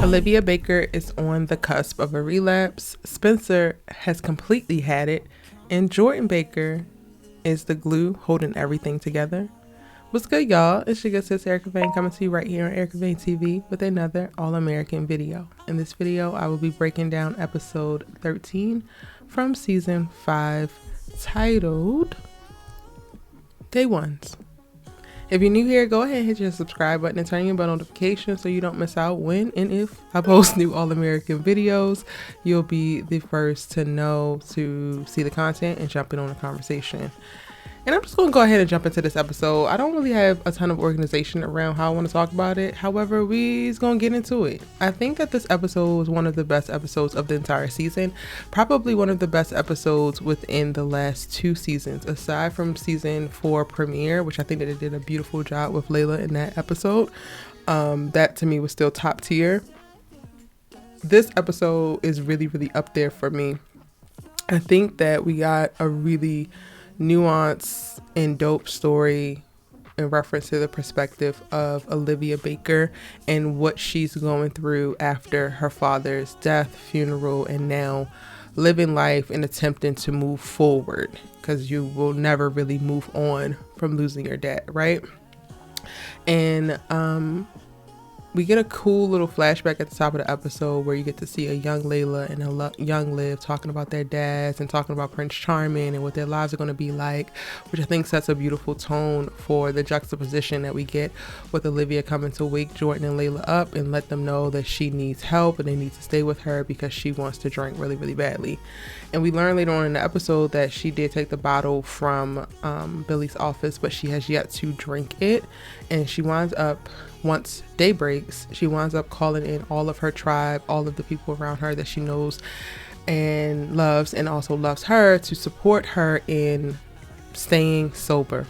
Olivia Baker is on the cusp of a relapse. Spencer has completely had it. And Jordan Baker is the glue holding everything together. What's good, y'all? It's your good sis Erica Vane coming to you right here on Erica Vane TV with another All-American video. In this video, I will be breaking down episode 13 from season 5 titled Day Ones. If you're new here, go ahead and hit your subscribe button and turn your bell notifications so you don't miss out when and if I post new All-American videos. You'll be the first to know to see the content and jump in on the conversation. And I'm just going to go ahead and jump into this episode. I don't really have a ton of organization around how I want to talk about it. However, we's going to get into it. I think that this episode was one of the best episodes of the entire season. Probably one of the best episodes within the last 2 seasons, aside from season 4 premiere, which I think that it did a beautiful job with Layla in that episode. That to me was still top tier. This episode is really, really up there for me. I think that we got a really nuance and dope story in reference to the perspective of Olivia Baker and what she's going through after her father's death, funeral, and now living life and attempting to move forward, because you will never really move on from losing your dad, right? And we get a cool little flashback at the top of the episode where you get to see a young Layla and a young Liv talking about their dads and talking about Prince Charming and what their lives are going to be like, which I think sets a beautiful tone for the juxtaposition that we get with Olivia coming to wake Jordan and Layla up and let them know that she needs help and they need to stay with her because she wants to drink really, really badly. And we learn later on in the episode that she did take the bottle from Billy's office, but she has yet to drink it. And she winds up, once day breaks, she winds up calling in all of her tribe, all of the people around her that she knows and loves, and also loves her, to support her in staying sober.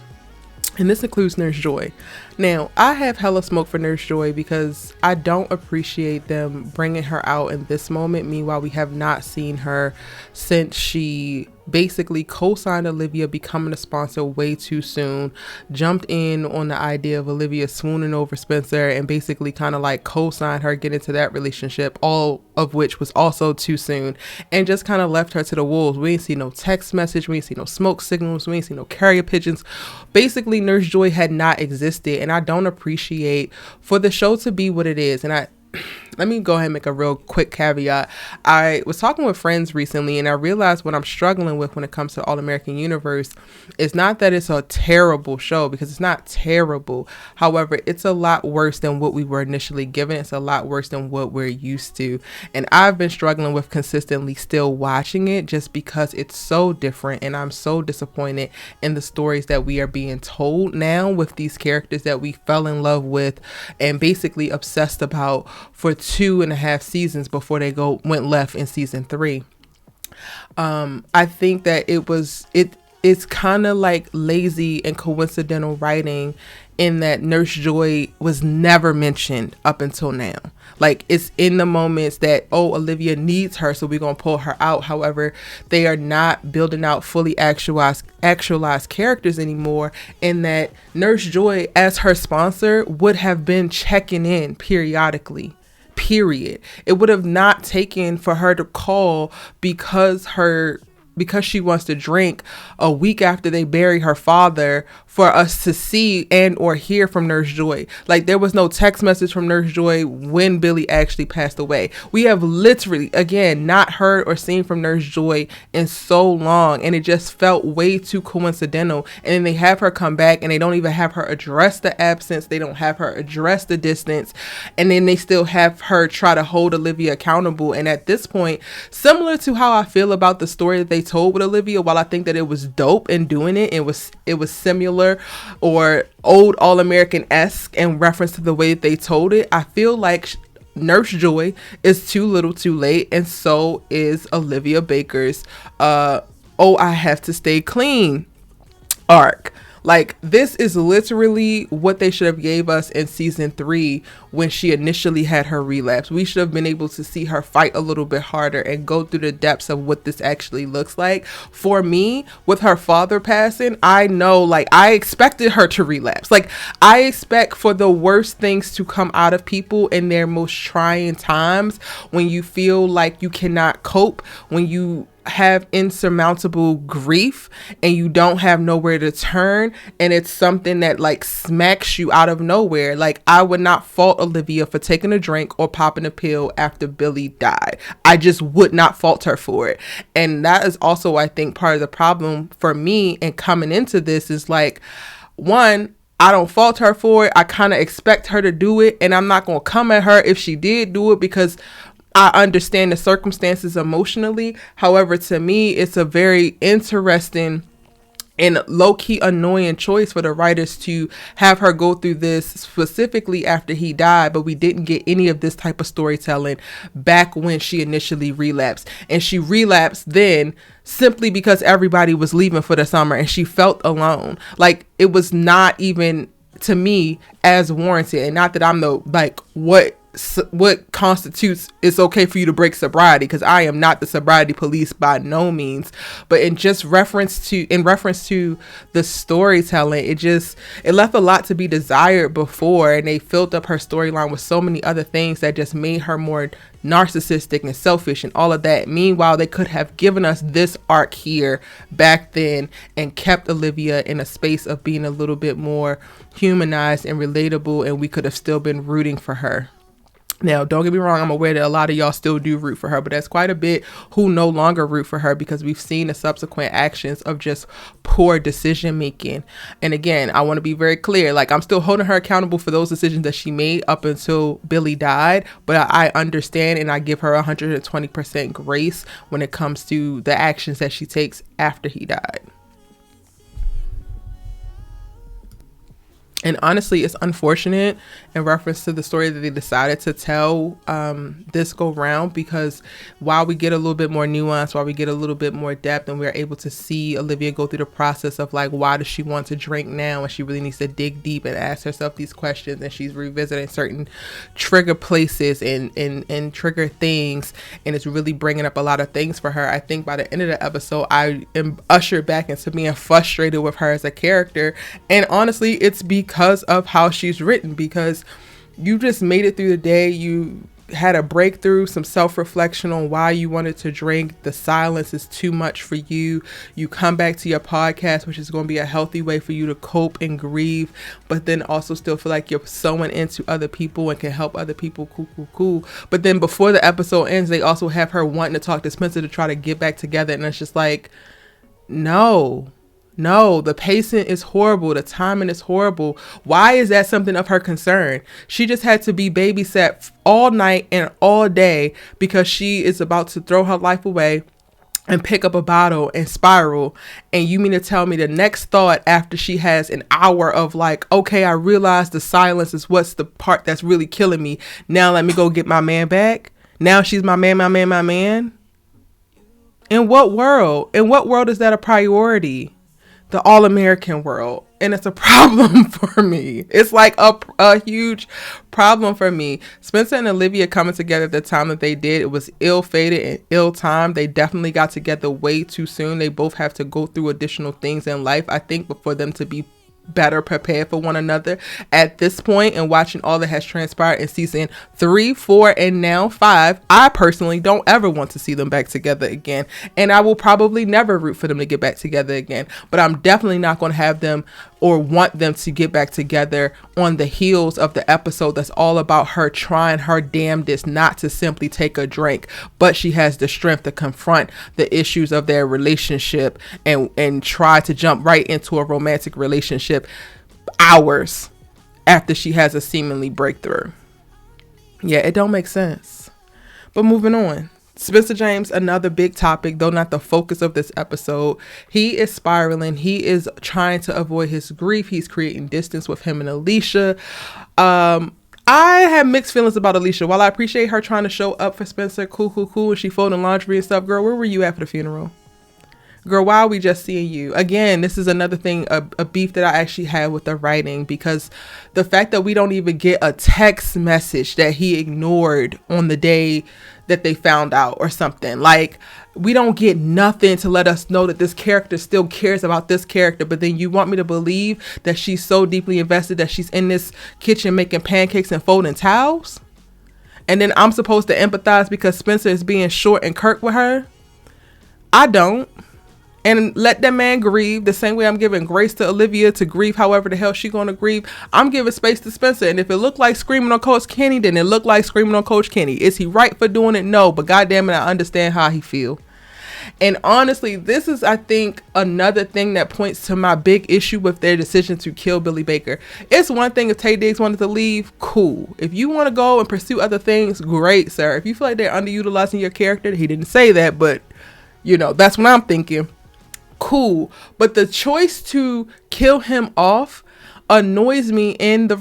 And this includes Nurse Joy. Now, I have hella smoke for Nurse Joy because I don't appreciate them bringing her out in this moment. Meanwhile, we have not seen her since she basically co-signed Olivia becoming a sponsor way too soon, jumped in on the idea of Olivia swooning over Spencer and basically kind of like co-signed her get into that relationship, all of which was also too soon, and just kind of left her to the wolves. We ain't see no text message, we ain't see no smoke signals, we ain't see no carrier pigeons. Basically, Nurse Joy had not existed, and I don't appreciate for the show to be what it is. And let me go ahead and make a real quick caveat. I was talking with friends recently and I realized what I'm struggling with when it comes to All-American Universe is not that it's a terrible show, because it's not terrible. However, it's a lot worse than what we were initially given. It's a lot worse than what we're used to. And I've been struggling with consistently still watching it just because it's so different, and I'm so disappointed in the stories that we are being told now with these characters that we fell in love with and basically obsessed about for 2.5 seasons before they went left in season 3. I think that it's kind of like lazy and coincidental writing in that Nurse Joy was never mentioned up until now. Like, it's in the moments that, oh, Olivia needs her, so we're going to pull her out. However, they are not building out fully actualized characters anymore, in that Nurse Joy, as her sponsor, would have been checking in periodically. Period. It would have not taken for her to call because she wants to drink a week after they bury her father for us to see and or hear from Nurse Joy. Like, there was no text message from Nurse Joy when Billy actually passed away. We have literally, again, not heard or seen from Nurse Joy in so long, and it just felt way too coincidental. And then they have her come back and they don't even have her address the absence. They don't have her address the distance. And then they still have her try to hold Olivia accountable. And at this point, similar to how I feel about the story that they told with Olivia, while I think that it was dope in doing it, it was similar or old All-American-esque in reference to the way that they told it, I feel like Nurse Joy is too little too late, and so is Olivia Baker's I have to stay clean arc. Like, this is literally what they should have gave us in season 3 when she initially had her relapse. We should have been able to see her fight a little bit harder and go through the depths of what this actually looks like. For me, with her father passing, I know, like, I expected her to relapse. Like, I expect for the worst things to come out of people in their most trying times, when you feel like you cannot cope, when you have insurmountable grief and you don't have nowhere to turn, and it's something that like smacks you out of nowhere. Like, I would not fault Olivia for taking a drink or popping a pill after Billy died. I just would not fault her for it. And that is also, I think, part of the problem for me and coming into this is like, one, I don't fault her for it. I kind of expect her to do it, and I'm not going to come at her if she did do it, because I understand the circumstances emotionally. However, to me, it's a very interesting and low-key annoying choice for the writers to have her go through this specifically after he died, but we didn't get any of this type of storytelling back when she initially relapsed. And she relapsed then simply because everybody was leaving for the summer and she felt alone. Like, it was not even, to me, as warranted. And not that I'm the, like, what constitutes it's okay for you to break sobriety, because I am not the sobriety police by no means, but in reference to the storytelling, it left a lot to be desired before, and they filled up her storyline with so many other things that just made her more narcissistic and selfish and all of that. Meanwhile, they could have given us this arc here back then and kept Olivia in a space of being a little bit more humanized and relatable, and we could have still been rooting for her. Now, don't get me wrong, I'm aware that a lot of y'all still do root for her, but that's quite a bit who no longer root for her, because we've seen the subsequent actions of just poor decision making. And again, I want to be very clear, like, I'm still holding her accountable for those decisions that she made up until Billy died, but I understand and I give her 120% grace when it comes to the actions that she takes after he died. And honestly, it's unfortunate in reference to the story that they decided to tell this go round, because while we get a little bit more nuance, while we get a little bit more depth, and we're able to see Olivia go through the process of like, why does she want to drink now? And she really needs to dig deep and ask herself these questions. And she's revisiting certain trigger places and trigger things. And it's really bringing up a lot of things for her. I think by the end of the episode, I am ushered back into being frustrated with her as a character. And honestly, it's because of how she's written, because you just made it through the day. You had a breakthrough, some self-reflection on why you wanted to drink. The silence is too much for you. You come back to your podcast, which is going to be a healthy way for you to cope and grieve, but then also still feel like you're sewing into other people and can help other people. Cool. But then before the episode ends, they also have her wanting to talk to Spencer to try to get back together. And it's just like, no, the pacing is horrible. The timing is horrible. Why is that something of her concern? She just had to be babysat all night and all day because she is about to throw her life away and pick up a bottle and spiral. And you mean to tell me the next thought after she has an hour of like, okay, I realize the silence is what's the part that's really killing me. Now let me go get my man back. Now she's my man. In what world? In what world is that a priority? The all-American world. And it's a problem for me. It's like a huge problem for me. Spencer and Olivia coming together at the time that they did, it was ill-fated and ill-timed. They definitely got together way too soon. They both have to go through additional things in life, I think, for them to be better prepared for one another at this point. And watching all that has transpired in season 3, 4, and now 5, I personally don't ever want to see them back together again, and I will probably never root for them to get back together again. But I'm definitely not going to have them or want them to get back together on the heels of the episode that's all about her trying her damnedest not to simply take a drink, but she has the strength to confront the issues of their relationship and try to jump right into a romantic relationship hours after she has a seemingly breakthrough. Yeah, it don't make sense. But moving on. Spencer James, another big topic, though not the focus of this episode. He is spiraling. He is trying to avoid his grief. He's creating distance with him and Alicia. I have mixed feelings about Alicia. While I appreciate her trying to show up for Spencer, cool, and she folding laundry and stuff. Girl, where were you at for the funeral? Girl, why are we just seeing you? Again, this is another thing, a beef that I actually had with the writing, because the fact that we don't even get a text message that he ignored on the day that they found out or something. Like, we don't get nothing to let us know that this character still cares about this character. But then you want me to believe that she's so deeply invested that she's in this kitchen making pancakes and folding towels? And then I'm supposed to empathize because Spencer is being short and curt with her? I don't. And let that man grieve the same way I'm giving grace to Olivia to grieve however the hell she gonna grieve. I'm giving space to Spencer. And if it looked like screaming on Coach Kenny, then it looked like screaming on Coach Kenny. Is he right for doing it? No. But goddamn it, I understand how he feel. And honestly, this is, I think, another thing that points to my big issue with their decision to kill Billy Baker. It's one thing if Taye Diggs wanted to leave, cool. If you want to go and pursue other things, great, sir. If you feel like they're underutilizing your character, he didn't say that, but, you know, that's what I'm thinking. Cool. But the choice to kill him off annoys me in the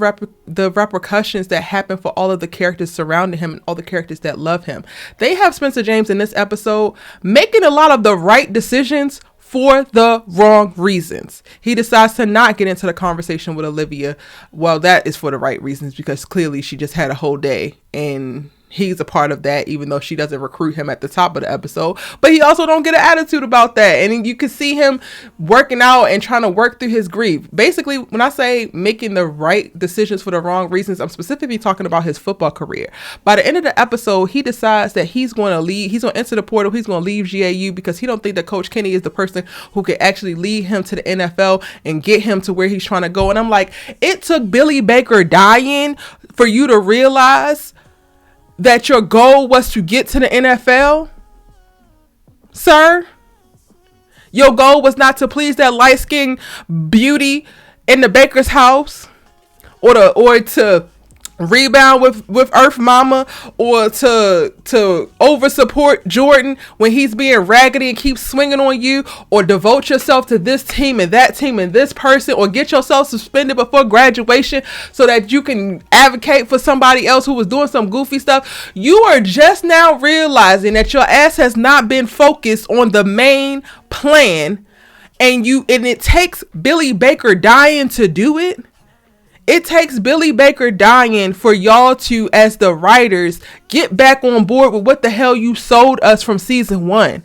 repercussions that happen for all of the characters surrounding him and all the characters that love him. They have Spencer James in this episode making a lot of the right decisions for the wrong reasons. He decides to not get into the conversation with Olivia. Well, that is for the right reasons, because clearly she just had a whole day and he's a part of that, even though she doesn't recruit him at the top of the episode. But he also don't get an attitude about that. And you can see him working out and trying to work through his grief. Basically, when I say making the right decisions for the wrong reasons, I'm specifically talking about his football career. By the end of the episode, he decides that he's going to leave. He's going to enter the portal. He's going to leave GAU because he don't think that Coach Kenny is the person who could actually lead him to the NFL and get him to where he's trying to go. And I'm like, it took Billy Baker dying for you to realize that your goal was to get to the NFL, sir? Your goal was not to please that light-skinned beauty in the baker's house, or to rebound with Earth Mama, or to over support Jordan when he's being raggedy and keeps swinging on you, or devote yourself to this team and that team and this person, or get yourself suspended before graduation so that you can advocate for somebody else who was doing some goofy stuff. You are just now realizing that your ass has not been focused on the main plan, and it takes Billy Baker dying to do it. It takes Billy Baker dying for y'all to, as the writers, get back on board with what the hell you sold us from season 1.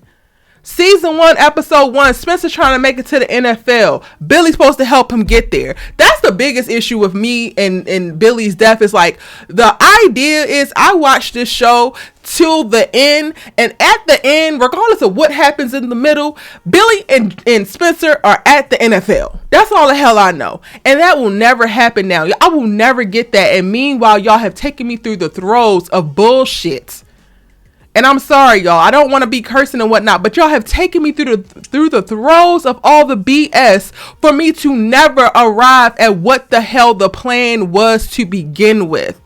Season 1, episode 1, Spencer trying to make it to the NFL. Billy's supposed to help him get there. That's the biggest issue with me and Billy's death. Is like, the idea is I watched this show till the end, and at the end, regardless of what happens in the middle, Billy and Spencer are at the NFL. That's all the hell I know. And that will never happen now. I will never get that. And meanwhile, y'all have taken me through the throes of bullshit. And I'm sorry, y'all. I don't want to be cursing and whatnot, but y'all have taken me through the throes of all the BS for me to never arrive at what the hell the plan was to begin with.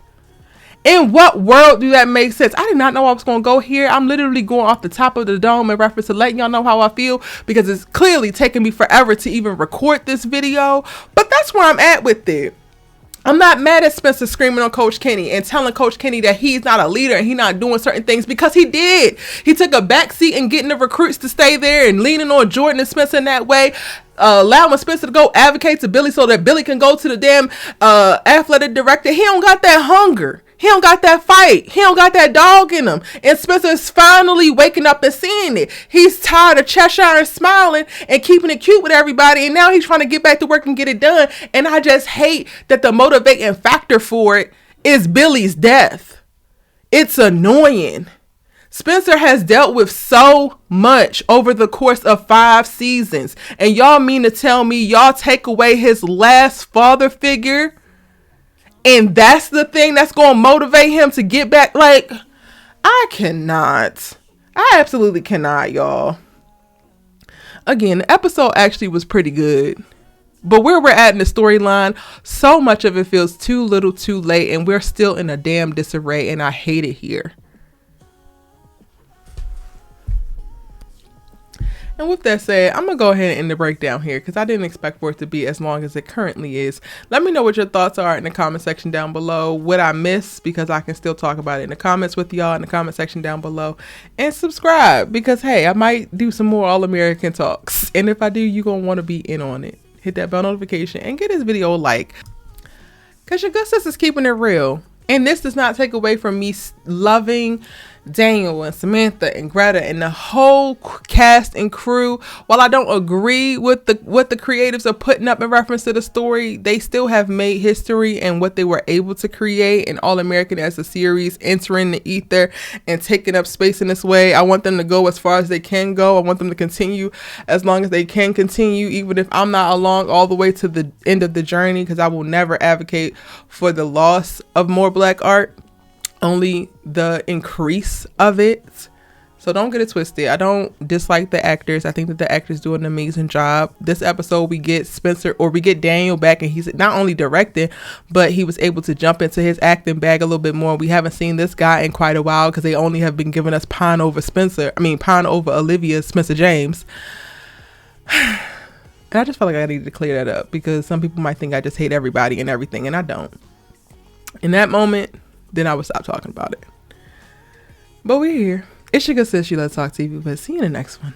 In what world do that make sense? I did not know I was going to go here. I'm literally going off the top of the dome in reference to letting y'all know how I feel, because it's clearly taken me forever to even record this video. But that's where I'm at with it. I'm not mad at Spencer screaming on Coach Kenny and telling Coach Kenny that he's not a leader and he's not doing certain things, because he did. He took a backseat and getting the recruits to stay there and leaning on Jordan and Spencer in that way, allowing Spencer to go advocate to Billy so that Billy can go to the damn athletic director. He don't got that hunger. He don't got that fight. He don't got that dog in him. And Spencer is finally waking up and seeing it. He's tired of Cheshire and smiling and keeping it cute with everybody. And now he's trying to get back to work and get it done. And I just hate that the motivating factor for it is Billy's death. It's annoying. Spencer has dealt with so much over the course of 5 seasons. And y'all mean to tell me y'all take away his last father figure, and that's the thing that's going to motivate him to get back? Like, I cannot. I absolutely cannot, y'all. Again, the episode actually was pretty good. But where we're at in the storyline, so much of it feels too little too late, and we're still in a damn disarray, and I hate it here. And with that said, I'm going to go ahead and end the breakdown here because I didn't expect for it to be as long as it currently is. Let me know what your thoughts are in the comment section down below. What I missed, because I can still talk about it in the comments with y'all in the comment section down below. And subscribe because, hey, I might do some more All-American talks. And if I do, you're going to want to be in on it. Hit that bell notification and get this video a like. Because your good sis is keeping it real. And this does not take away from me loving Daniel and Samantha and Greta and the whole cast and crew. While I don't agree with what the creatives are putting up in reference to the story, they still have made history and what they were able to create in All American as a series, entering the ether and taking up space in this way. I want them to go as far as they can go. I want them to continue as long as they can continue, even if I'm not along all the way to the end of the journey, because I will never advocate for the loss of more Black art, only the increase of it. So don't get it twisted. I don't dislike the actors. I think that the actors do an amazing job. This episode we get Daniel back, and he's not only directing, but he was able to jump into his acting bag a little bit more. We haven't seen this guy in quite a while because they only have been giving us Pine over Olivia Spencer James. And I just felt like I needed to clear that up because some people might think I just hate everybody and everything, and I don't. In that moment, then I would stop talking about it. But we're here. It's your good sis, Let's Talk TV. But see you in the next one.